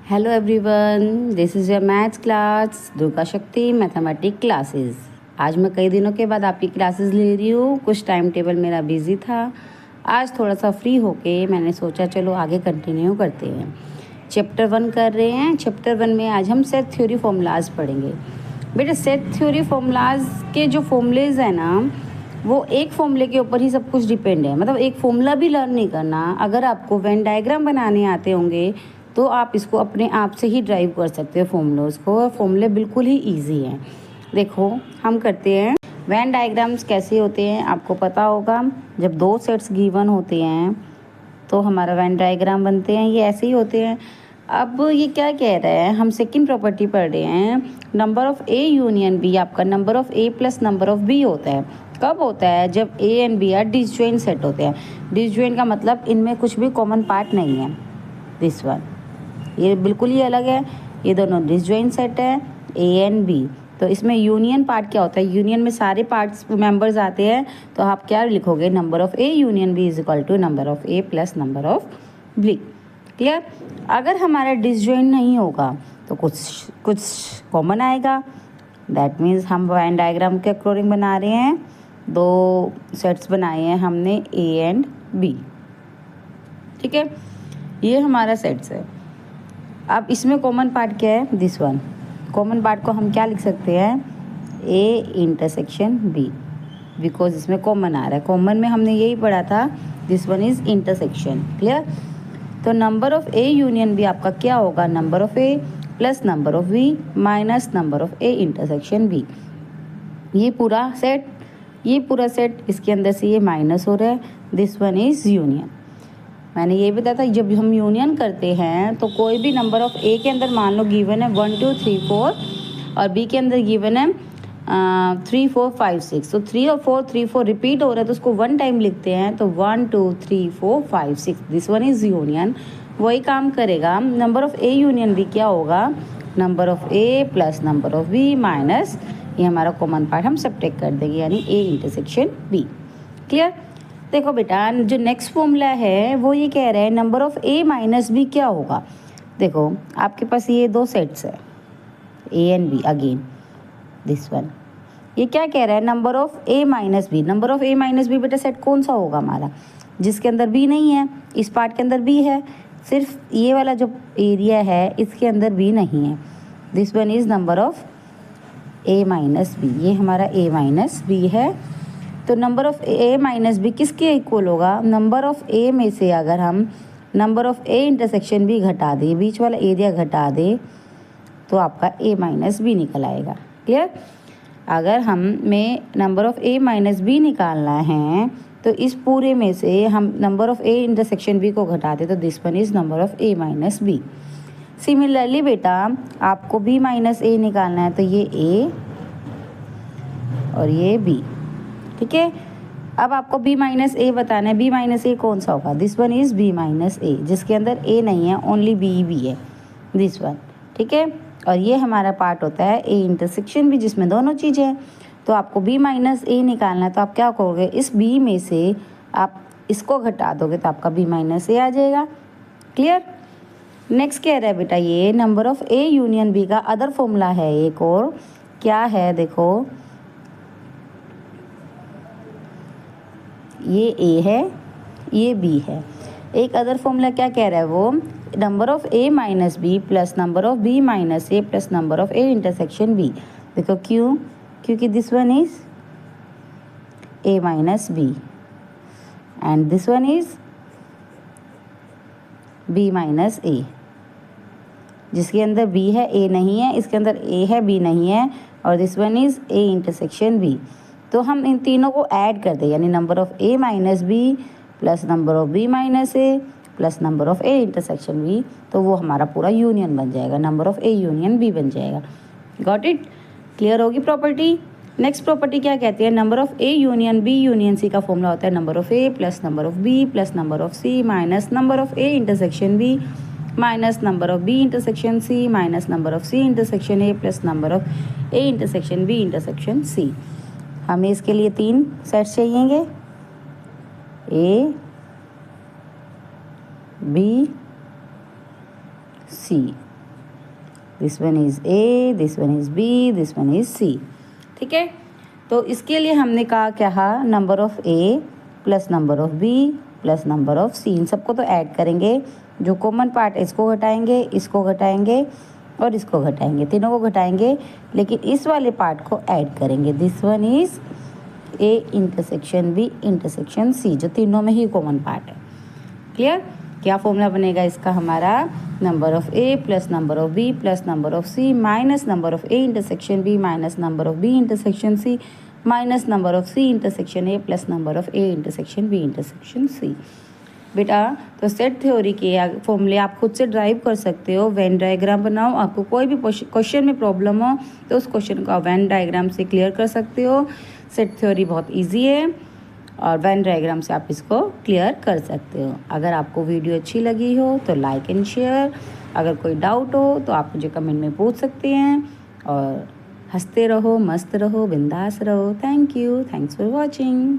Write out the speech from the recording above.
Hello everyone, this is your maths class Durga शक्ति mathematic classes. आज मैं कई दिनों के बाद आपकी क्लासेस ले रही हूँ। कुछ टाइम टेबल मेरा बिजी था, आज थोड़ा सा फ्री होके मैंने सोचा चलो आगे कंटिन्यू करते हैं। चैप्टर 1 कर रहे हैं। चैप्टर 1 में आज हम सेट थ्योरी फॉर्मूलाज पढ़ेंगे। बेटा सेट थ्योरी फॉर्मूलाज के जो फॉर्मूलेज हैं ना, वो एक फॉर्मूले के ऊपर ही सब कुछ डिपेंड है। मतलब एक फॉर्मूला भी लर्न नहीं करना। अगर आपको वेन डायग्राम बनाने आते होंगे तो आप इसको अपने आप से ही ड्राइव कर सकते हो फॉर्मूलोज को। फॉर्मूले बिल्कुल ही इजी हैं। देखो हम करते हैं। वेन डायग्राम्स कैसे होते हैं आपको पता होगा। जब दो सेट्स गिवन होते हैं तो हमारा वेन डायग्राम बनते हैं। ये ऐसे ही होते हैं। अब ये क्या कह रहा है, हम सेकंड प्रॉपर्टी पढ़ रहे हैं। Number of A union B आपका number of A plus number of B होता है। कब होता है? जब A and B are disjoint set होते हैं। डिसजॉइंट का मतलब इनमें कुछ भी कॉमन पार्ट नहीं है। दिस वन ये बिल्कुल ही अलग है। ये दोनों डिसजॉइंट सेट है ए एंड बी। तो इसमें यूनियन पार्ट क्या होता है? यूनियन में सारे पार्ट्स मेंबर्स आते हैं। तो आप क्या लिखोगे? Number of A union B is equal to number of A plus number of B. Clear? अगर हमारा डिसजॉइंट नहीं होगा तो कुछ कॉमन आएगा। दैट मीन्स हम वेन डायग्राम के अकॉर्डिंग बना रहे हैं। दो सेट्स बनाए हैं हमने ए एंड बी। ठीक है, ये हमारा सेट्स है। अब इसमें कॉमन पार्ट क्या है? This one. कॉमन पार्ट को हम क्या लिख सकते हैं? ए इंटरसेक्शन बी, बिकॉज इसमें कॉमन आ रहा है। कॉमन में हमने यही पढ़ा था, this one is intersection. Clear? तो number of A union B आपका क्या होगा? Number of A plus number of B minus number of A intersection B. ये पूरा सेट इसके अंदर से ये माइनस हो रहा है। This one is union. मैंने ये बताया था जब हम यूनियन करते हैं तो कोई भी नंबर ऑफ ए के अंदर मान लो गिवन है 1 2 3 4 और बी के अंदर गिवन है 3 4 5 6। तो 3 और 4 3 4 रिपीट हो रहा है तो उसको 1 टाइम लिखते हैं। तो 1 2 3 4 5 6 दिस वन इज यूनियन। वही काम करेगा। Number of A union B क्या होगा? Number of A plus number of B minus ये हमारा कॉमन पार्ट हम सब्ट्रैक्ट कर देंगे, यानी ए इंटरसेक्शन बी। क्लियर? देखो बेटा, जो नेक्स्ट फॉर्मूला है वो ये कह रहा है number of A minus B क्या होगा। देखो आपके पास ये दो सेट्स है A and B. Again this one ये क्या कह रहा है? Number of A minus B. Number of A minus B बेटा सेट कौन सा होगा हमारा? जिसके अंदर बी नहीं है। इस पार्ट के अंदर बी है, सिर्फ ये वाला जो एरिया है इसके अंदर बी नहीं है। This one is number of A minus B. ये हमारा ए माइनस बी है। तो number of A minus B किसके इक्वल होगा? नंबर ऑफ ए में से अगर हम number of A intersection B घटा दें, बीच वाला एरिया घटा दें, तो आपका ए माइनस बी निकल आएगा। क्लियर? अगर हमें number of A minus B निकालना है तो इस पूरे में से हम number of A intersection B को घटा दें, तो this one is number of A minus B. Similarly बेटा आपको बी माइनस ए निकालना है तो ये ए और ये बी। ठीक है, अब आपको बी माइनस ए बताना है। बी माइनस ए कौन सा होगा? This one is B minus A, जिसके अंदर ए नहीं है, ओनली बी बी है। This one. ठीक है, और ये हमारा पार्ट होता है ए इंटरसेक्शन बी, जिसमें दोनों चीज़ें हैं। तो आपको बी माइनस ए निकालना है तो आप क्या करोगे? इस बी में से आप इसको घटा दोगे तो आपका बी माइनस ए आ जाएगा। क्लियर? नेक्स्ट क्या रहा है बेटा? ये number of A union B का अदर फॉर्मूला है एक और। क्या है? देखो ये ए है, ये बी है। एक अदर फॉर्मूला क्या कह रहा है? वो number of A minus B plus number of B minus A plus number of A intersection B. देखो क्यों? क्योंकि this one is A minus B and this one is B minus A. जिसके अंदर बी है ए नहीं है, इसके अंदर ए है बी नहीं है, और this one is A intersection B. तो हम इन तीनों को ऐड कर दें, यानी number of A minus B plus number of B minus A plus number of A intersection B, तो वो हमारा पूरा यूनियन बन जाएगा। Number of A union B बन जाएगा। Got it? क्लियर होगी प्रॉपर्टी? नेक्स्ट प्रॉपर्टी क्या कहती है? Number of A union B union C का फॉर्मूला होता है number of A plus number of B plus number of C minus number of A intersection B minus number of B intersection C minus number of C intersection A plus number of A intersection B intersection C. हमें इसके लिए 3 sets चाहिएंगे, A B C. This one is A, this one is B, this one is C. ठीक है, तो इसके लिए हमने कहा number of A plus number of B plus number of C, इन सबको तो ऐड करेंगे। जो कॉमन पार्ट है इसको घटाएंगे, इसको घटाएंगे और इसको घटाएंगे, तीनों को घटाएंगे, लेकिन इस वाले पार्ट को ऐड करेंगे। This one is A intersection B intersection C, जो तीनों में ही कॉमन पार्ट है। क्लियर? क्या फॉर्मूला बनेगा इसका हमारा? Number of A plus number of B plus number of C minus number of A intersection B minus number of B intersection C minus number of C intersection A plus number of A intersection B intersection C. बेटा तो set theory के फॉर्मूले आप खुद से drive कर सकते हो। वेन डायग्राम बनाओ, आपको कोई भी क्वेश्चन में प्रॉब्लम हो तो उस क्वेश्चन को आप वेन डायग्राम से क्लियर कर सकते हो। सेट थ्योरी बहुत इजी है और वेन डायग्राम से आप इसको क्लियर कर सकते हो। अगर आपको वीडियो अच्छी लगी हो तो लाइक एंड शेयर। अगर कोई डाउट हो तो आप मुझे कमेंट में पूछ सकते हैं। और हंसते रहो, मस्त रहो, बिंदास रहो। Thank you, thanks for watching.